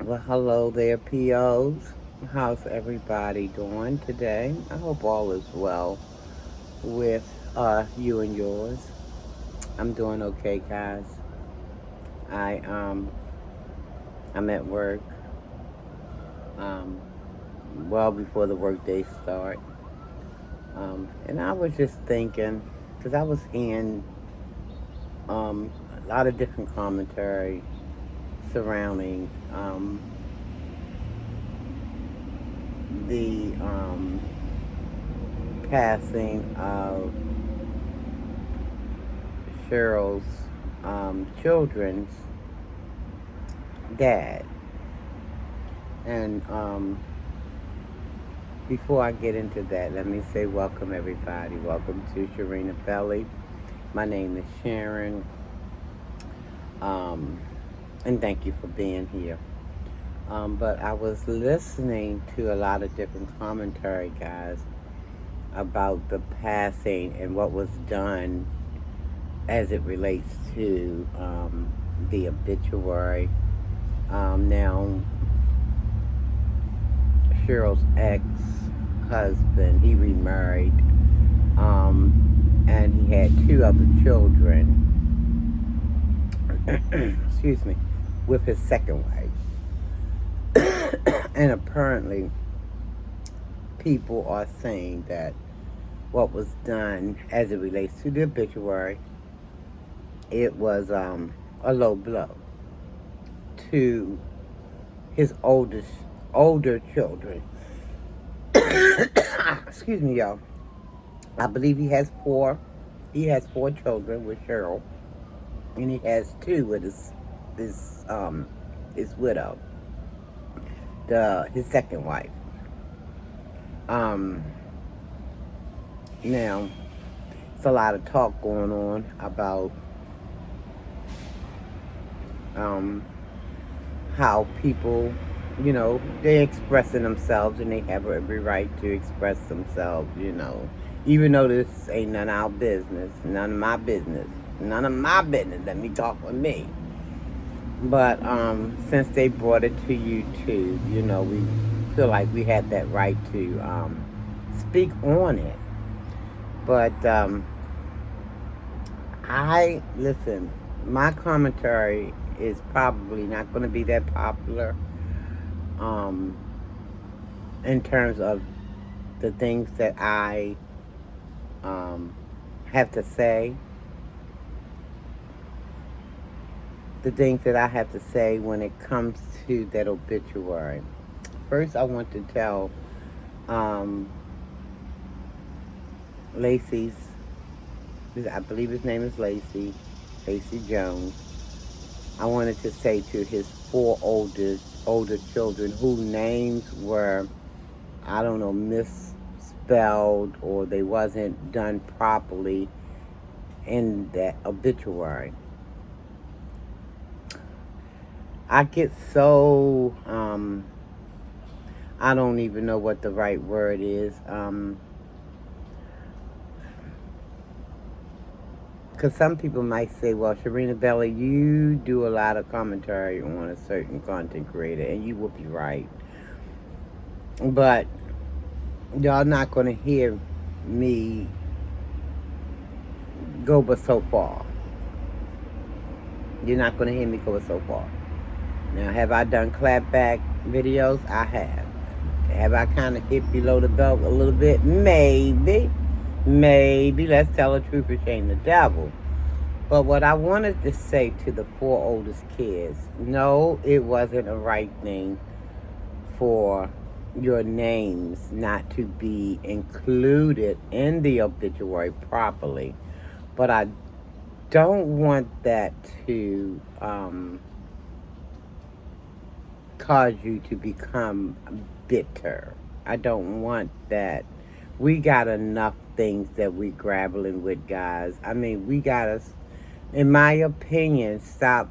Well, hello there, POs. How's everybody doing today? I hope all is well with you and yours. I'm doing okay, guys. I I'm at work um well before the workday start. And I was just thinking because I was hearing a lot of different commentary surrounding the passing of Cheryl's children's dad. And before I get into that, let me say welcome, everybody. Welcome to Sharina Belly. My name is Sharon, um, and thank you for being here. But I was listening to a lot of different commentary, guys, about the passing and what was done as it relates to the obituary. Now, Cheryl's ex-husband, he remarried, and he had two other children. Excuse me, with his second wife. And apparently, people are saying that what was done as it relates to the obituary, it was a low blow to his older children. Excuse me, y'all. I believe he has four. He has four children with Cheryl, and he has two with his widow, the his second wife. Um, Now it's a lot of talk going on about um how people, they're expressing themselves and they have every right to express themselves. Even though this ain't none of our business, none of my business, none of my business. Let me talk with me. But since they brought it to YouTube, we feel like we had that right to speak on it. But I listen. My commentary is probably not going to be that popular um, in terms of the things that I um, have to say. The things that I have to say when it comes to that obituary. First, I want to tell um, Lacey's, I believe his name is Lacey Jones. I wanted to say to his four older children whose names were, I don't know, misspelled or they wasn't done properly in that obituary. I get so I don't even know what the right word is. Because some people might say, well, Sharina Belly, you do a lot of commentary on a certain content creator, and you will be right. But y'all not going to hear me go but so far. You're not going to hear me go but so far. Now, have I done clapback videos? I have. Have I kind of hit below the belt a little bit? Maybe. Maybe. Let's tell the truth and shame the devil. But what I wanted to say to the four oldest kids, no, it wasn't a right thing for your names not to be included in the obituary properly. But I don't want that to cause you to become bitter. I don't want that. We got enough things that we grappling with, guys. I mean, we gotta, in my opinion, stop,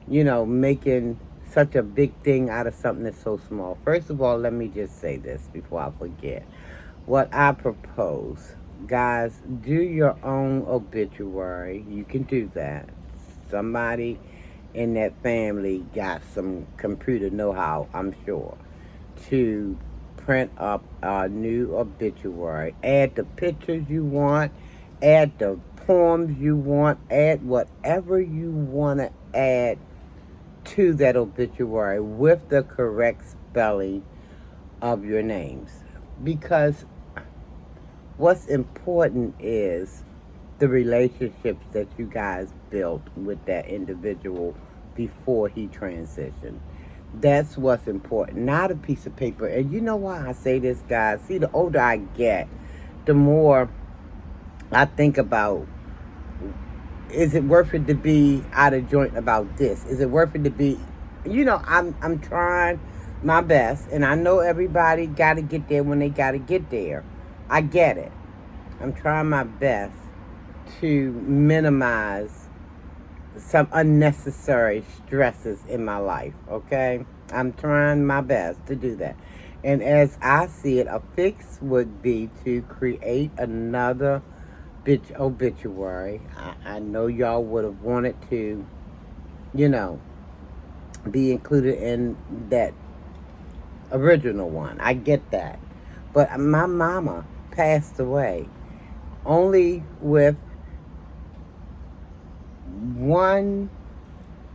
making such a big thing out of something that's so small. First of all, let me just say this before I forget. What I propose, guys, do your own obituary. You can do that. Somebody in that family got some computer know-how, I'm sure, to print up a new obituary. Add the pictures you want, add the poems you want, add whatever you want to add to that obituary with the correct spelling of your names. Because what's important is the relationships that you guys built with that individual before he transitioned. That's what's important, not a piece of paper. And you know why I say this, guys? See, the older I get, the more I think about, is it worth it to be out of joint about this? Is it worth it to be, I'm trying my best, and I know everybody got to get there when they got to get there. I get it. I'm trying my best to minimize some unnecessary stresses in my life, okay? I'm trying my best to do that. And as I see it, a fix would be to create another obituary. I know y'all would have wanted to, you know, be included in that original one. I get that. But my mama passed away only with one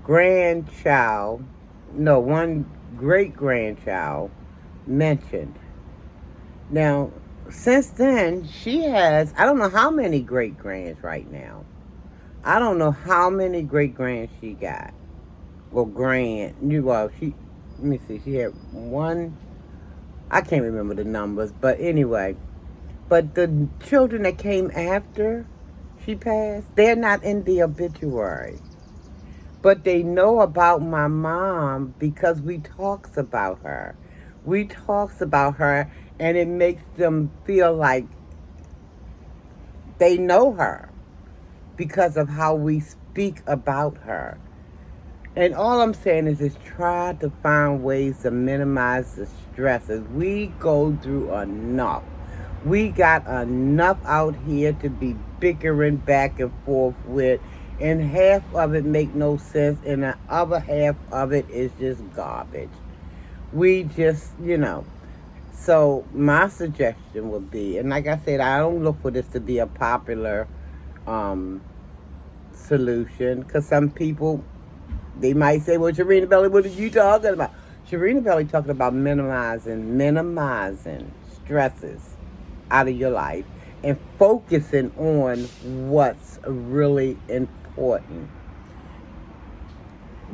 grandchild, no, one great grandchild mentioned. Now, since then, she has, I don't know how many great grands right now. I don't know how many great grands she got. Well, let me see, she had one, I can't remember the numbers, but anyway. But the children that came after she passed, they're not in the obituary. But they know about my mom because we talks about her. We talks about her, and it makes them feel like they know her because of how we speak about her. And all I'm saying is just try to find ways to minimize the stresses. We go through enough. We got enough out here to be bickering back and forth with, and half of it make no sense, and the other half of it is just garbage. We just, So my suggestion would be, and like I said, I don't look for this to be a popular solution, because some people, they might say, well, Sharina Belly, what are you talking about? Sharina Belly talking about minimizing stresses out of your life and focusing on what's really important,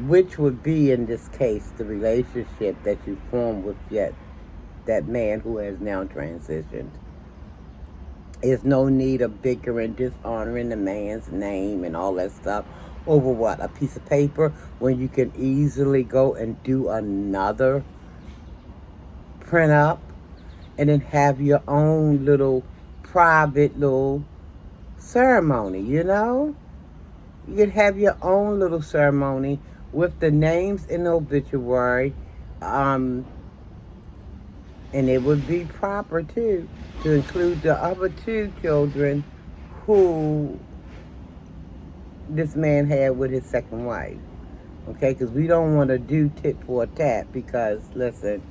which would be, in this case, the relationship that you form with that man who has now transitioned. There's no need of bickering, dishonoring the man's name and all that stuff over what? A piece of paper, when you can easily go and do another print up and then have your own little private little ceremony, You could have your own little ceremony with the names in the obituary, and it would be proper too to include the other two children who this man had with his second wife. Okay, because we don't want to do tit for tat, because listen,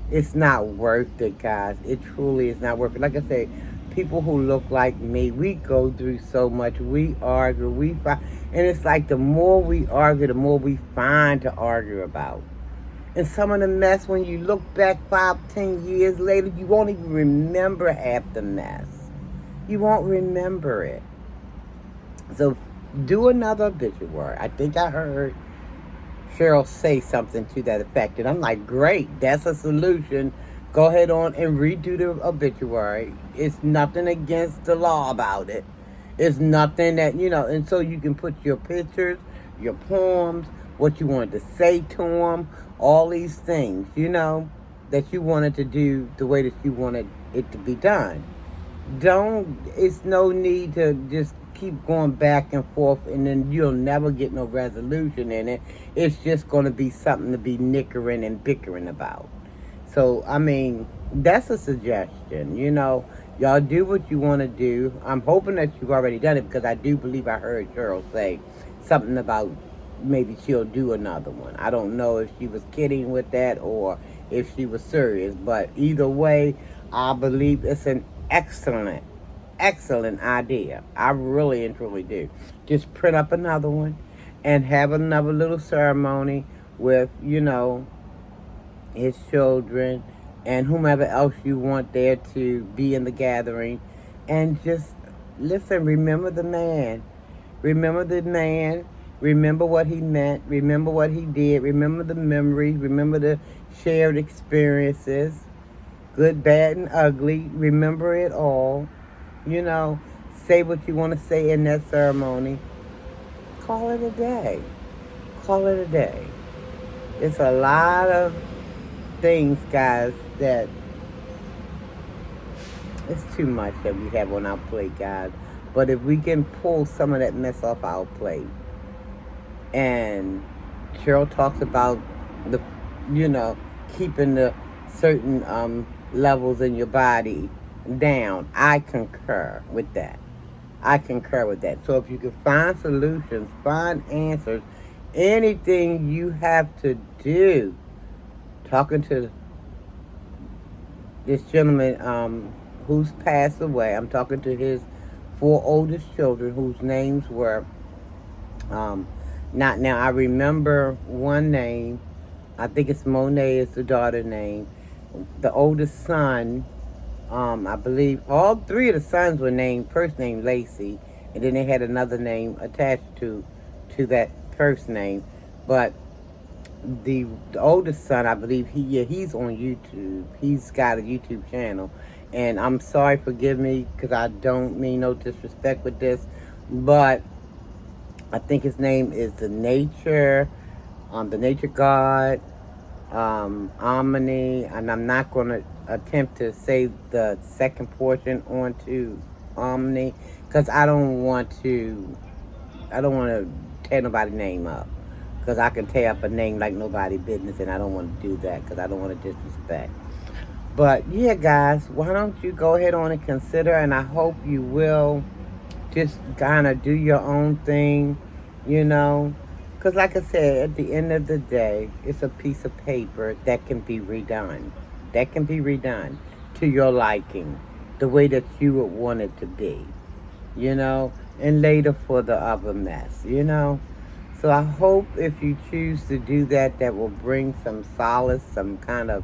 it's not worth it, guys. It truly is not worth it. Like I said, people who look like me, we go through so much. We argue, we fight, and it's like the more we argue, the more we find to argue about. And some of the mess, when you look back 5, 10 years later, you won't even remember half the mess. You won't remember it. So do another obituary. I think I heard Cheryl say something to that effect, and I'm like, great, that's a solution. Go ahead on and redo the obituary. It's nothing against the law about it. It's nothing that, and so you can put your pictures, your poems, what you wanted to say to them, all these things, that you wanted to do the way that you wanted it to be done. It's no need to just keep going back and forth, and then you'll never get no resolution in it. It's just going to be something to be nickering and bickering about. So, I mean, that's a suggestion, Y'all do what you want to do. I'm hoping that you've already done it, because I do believe I heard Cheryl say something about maybe she'll do another one. I don't know if she was kidding with that or if she was serious, but either way, I believe it's an excellent idea. I really and truly do. Just print up another one and have another little ceremony with, his children and whomever else you want there to be in the gathering. And just listen, remember the man. Remember the man. Remember what he meant. Remember what he did. Remember the memories. Remember the shared experiences, good, bad, and ugly. Remember it all. You know, say what you want to say in that ceremony. Call it a day. Call it a day. It's a lot of things, guys, that it's too much that we have on our plate, guys. But if we can pull some of that mess off our plate, and Cheryl talks about the, keeping the certain levels in your body down. I concur with that. I concur with that. So if you can find solutions, find answers, anything you have to do, talking to this gentleman who's passed away, I'm talking to his 4 oldest children whose names were, not now, I remember one name, I think it's Monet is the daughter name. The oldest son, I believe all 3 of the sons were named, first name Lacey, and then they had another name attached to that first name. But the oldest son, I believe he's on YouTube. He's got a YouTube channel, and I'm sorry, forgive me, because I don't mean no disrespect with this, but I think his name is the nature god, Harmony, and I'm not going to attempt to say the second portion onto Harmony, because I don't want to tear nobody's name up, because I can tear up a name like nobody's business, and I don't want to do that, because I don't want to disrespect. But yeah, guys, why don't you go ahead on and consider, and I hope you will just kind of do your own thing, because like I said, at the end of the day, it's a piece of paper that can be redone. That can be redone to your liking, the way that you would want it to be, and later for the other mess, So I hope if you choose to do that, that will bring some solace, some kind of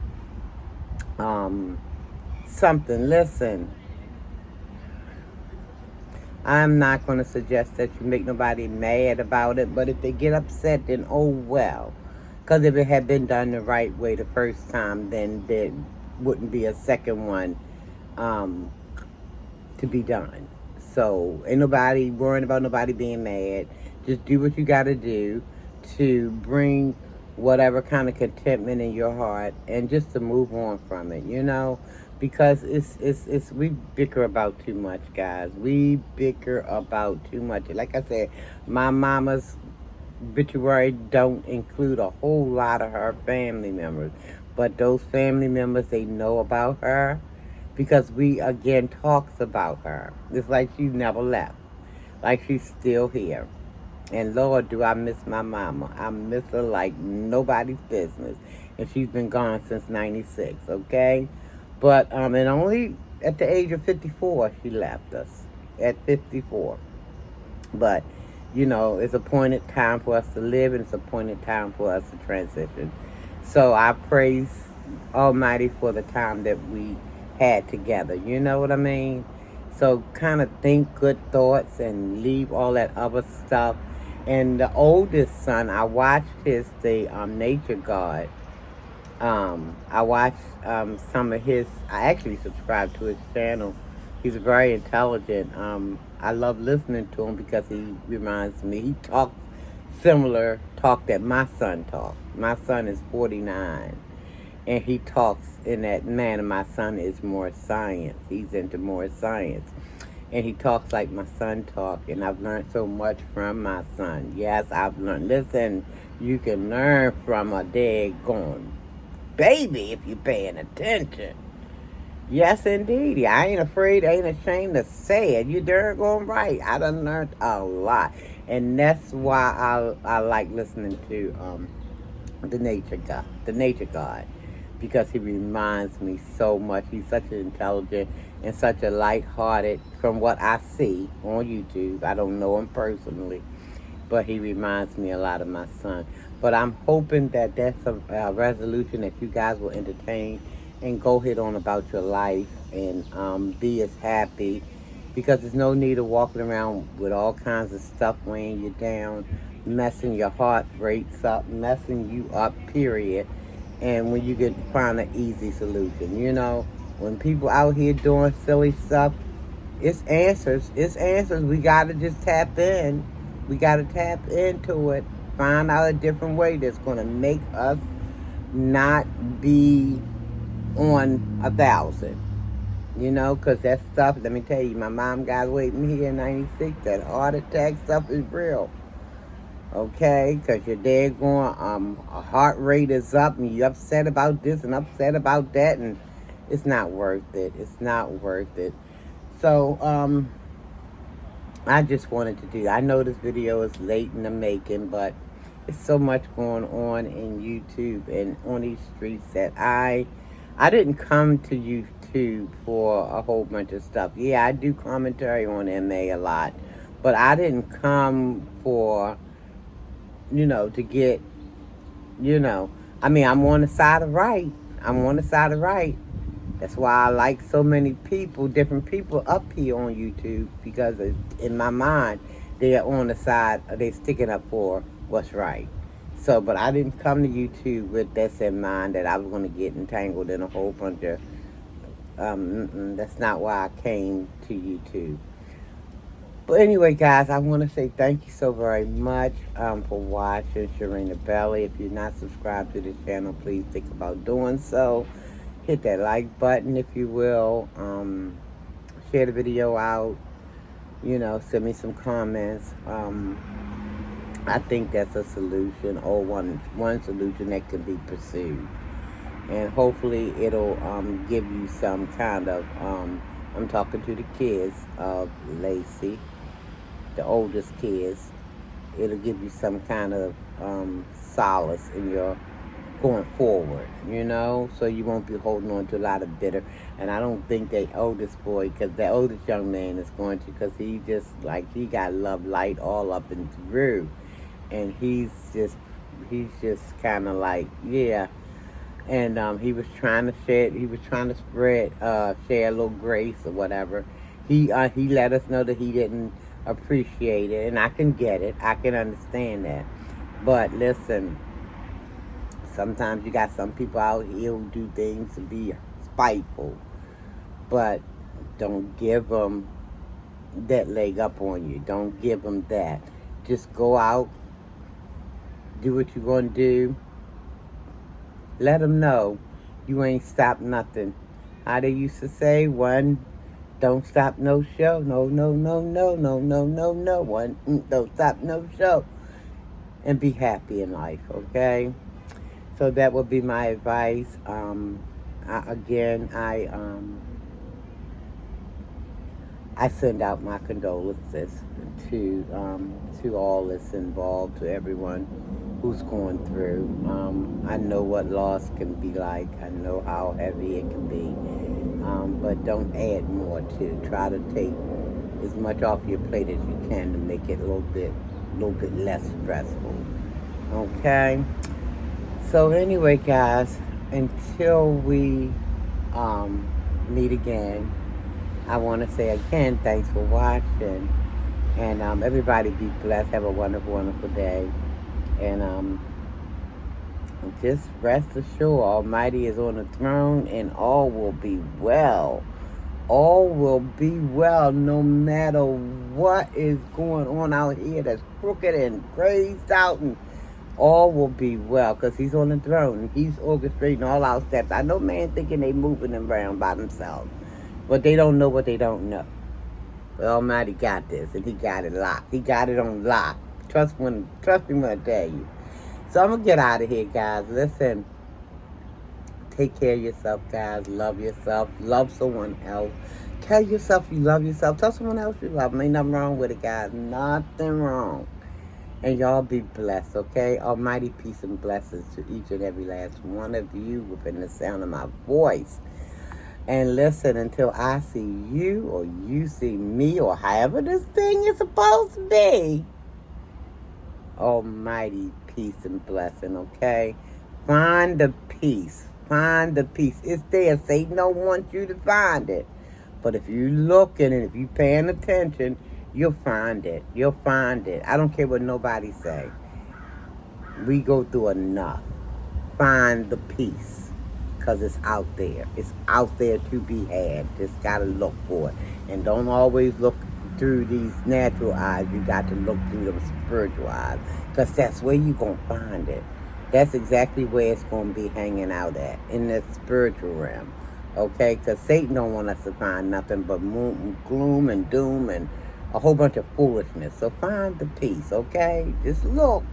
something. Listen, I'm not going to suggest that you make nobody mad about it, but if they get upset, then oh well. Because if it had been done the right way the first time, then there wouldn't be a second one to be done. So ain't nobody worrying about nobody being mad. Just do what you got to do to bring whatever kind of contentment in your heart, and just to move on from it, because it's we bicker about too much, guys. We bicker about too much. Like I said, my mama's obituary don't include a whole lot of her family members, but those family members, they know about her because we again talks about her. It's like she never left, like she's still here. And Lord, do I miss my mama. I miss her like nobody's business. And she's been gone since 96, okay? But, and only at the age of 54, she left us. At 54. But, it's appointed time for us to live, and it's appointed time for us to transition. So I praise Almighty for the time that we had together. You know what I mean? So kind of think good thoughts and leave all that other stuff. And the oldest son, I watched the nature god. I watched some of his, I actually subscribed to his channel. He's very intelligent. I love listening to him because he reminds me, he talks similar talk that my son talks. My son is 49, and he talks in that manner. My son is more science. He's into more science. And he talks like my son talks, and I've learned so much from my son. Yes, I've learned. Listen, you can learn from a daggone baby if you're paying attention. Yes, indeed. I ain't afraid, I ain't ashamed to say it. You darn going right. I done learned a lot. And that's why I like listening to the nature God, because he reminds me so much. He's such an intelligent and such a light-hearted, from what I see on YouTube. I don't know him personally, but he reminds me a lot of my son. But I'm hoping that that's a resolution that you guys will entertain and go ahead on about your life and be as happy, because there's no need of walking around with all kinds of stuff weighing you down, messing your heart rates up, messing you up, period. And when you get find an easy solution, when people out here doing silly stuff, it's answers. It's answers. We gotta just tap in. We gotta tap into it. Find out a different way that's gonna make us not be on 1,000. Because that stuff, let me tell you, my mom got away with me here in 96. That heart attack stuff is real. Okay? Because your dad going, a heart rate is up and you're upset about this and upset about that. And it's not worth it. It's not worth it. So, I just wanted to do. I know this video is late in the making, but it's so much going on in YouTube and on these streets that I didn't come to YouTube for a whole bunch of stuff. Yeah, I do commentary on MA a lot, but I didn't come for to get I mean, I'm on the side of right. I'm on the side of right. That's why I like so many people, different people up here on YouTube, because in my mind, they are on the side, they're sticking up for what's right. So, but I didn't come to YouTube with this in mind, that I was going to get entangled in a whole bunch of, that's not why I came to YouTube. But anyway, guys, I want to say thank you so very much for watching Sharina Belly. If you're not subscribed to the channel, please think about doing so. Hit that like button, if you will. Share the video out. Send me some comments. I think that's a solution, or one solution that can be pursued. And hopefully it'll give you some kind of, I'm talking to the kids of Lacey, the oldest kids. It'll give you some kind of solace in your going forward, so you won't be holding on to a lot of bitter. And I don't think the oldest boy, because the oldest young man is going to, because he just, like, he got love light all up and through. And he's just kind of like, yeah. And he was trying to spread, share a little grace or whatever. He let us know that he didn't appreciate it, and I can get it. I can understand that. But listen, sometimes you got some people out here who do things to be spiteful, but don't give them that leg up on you. Don't give them that. Just go out, do what you're going to do. Let them know you ain't stopped nothing. How they used to say, one don't stop no show. No, no, no, no, no, no, no, no. One don't stop no show. And be happy in life, okay? So that would be my advice. I send out my condolences to all that's involved, to everyone who's going through. I know what loss can be like. I know how heavy it can be. But don't add more to it. Try to take as much off your plate as you can to make it a little bit less stressful. Okay? So anyway, guys, until we meet again, I want to say again, thanks for watching. And everybody be blessed. Have a wonderful, wonderful day. And just rest assured, Almighty is on the throne, and all will be well. All will be well, no matter what is going on out here that's crooked and crazed out, and all will be well, because he's on the throne, and he's orchestrating all our steps. I know man thinking they moving around by themselves, but they don't know what they don't know. But Almighty got this, and he got it locked. He got it on lock. Trust me when I tell you. So I'm going to get out of here, guys. Listen, take care of yourself, guys. Love yourself. Love someone else. Tell yourself you love yourself. Tell someone else you love them. Ain't nothing wrong with it, guys. Nothing wrong. And y'all be blessed, okay? Almighty peace and blessings to each and every last one of you within the sound of my voice. And listen, until I see you or you see me or however this thing is supposed to be, almighty peace and blessing, okay? Find the peace. Find the peace. It's there. Satan don't want you to find it. But if you looking and if you paying attention, you'll find it. You'll find it. I don't care what nobody say. We go through enough. Find the peace. Because it's out there. It's out there to be had. Just got to look for it. And don't always look through these natural eyes. You got to look through them spiritual eyes. Because that's where you're going to find it. That's exactly where it's going to be hanging out at. In the spiritual realm. Okay? Because Satan don't want us to find nothing but gloom and doom and a whole bunch of foolishness. So find the peace. Okay? Just look.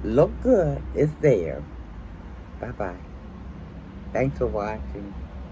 Look good. It's there. Bye-bye. Thanks for watching.